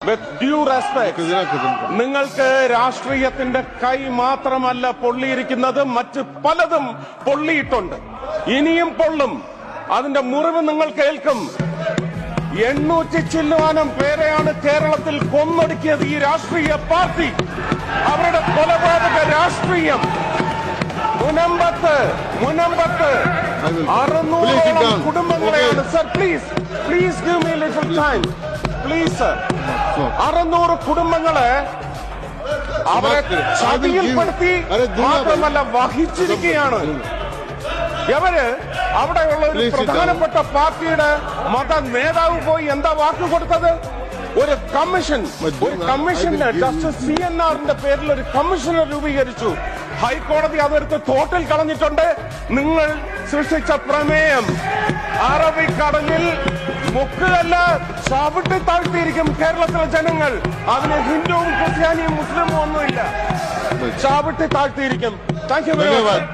വിത്ത് due respect, നിങ്ങൾക്ക് രാഷ്ട്രീയത്തിന്റെ കൈ മാത്രമല്ല പൊള്ളിയിരിക്കുന്നത്, മറ്റ് പലതും പൊള്ളിയിട്ടുണ്ട്, ഇനിയും പൊള്ളും. അതിന്റെ മുറിവ് നിങ്ങൾ കേൾക്കും. 800 ചില്ലുവാനം പേരെയാണ് കേരളത്തിൽ കൊന്നൊടുക്കിയത് ഈ രാഷ്ട്രീയ പാർട്ടി. അവരുടെ കൊലപാതക രാഷ്ട്രീയം മുനമ്പത്ത് 600 കുടുംബങ്ങളെയാണ്. Sir please give me little time please sir. 600 കുടുംബങ്ങളെ അവരെ ചതിയിൽപ്പെടുത്തി മാത്രമല്ല വഹിച്ചിരിക്കുകയാണ്. ഇവര് അവിടെയുള്ള ഒരു പ്രധാനപ്പെട്ട പാർട്ടിയുടെ മത നേതാവ് പോയി എന്താ വാക്ക് കൊടുത്തത്? ഒരു കമ്മീഷന് ജസ്റ്റിസ് CNRന്റെ പേരിൽ ഒരു കമ്മീഷനെ രൂപീകരിച്ചു. ഹൈക്കോടതി അതെടുത്ത് തോട്ടിൽ കളഞ്ഞിട്ടുണ്ട്. നിങ്ങൾ സൃഷ്ടിച്ച പ്രമേയം അറബിക്കടലിൽ മുക്കുകല്ല, ചവിട്ടി താഴ്ത്തിയിരിക്കും കേരളത്തിലെ ജനങ്ങൾ. അതിന് ഹിന്ദുവും ക്രിസ്ത്യാനിയും മുസ്ലിമും ഒന്നുമില്ല, ചവിട്ടി താഴ്ത്തിയിരിക്കും. Thank you very much.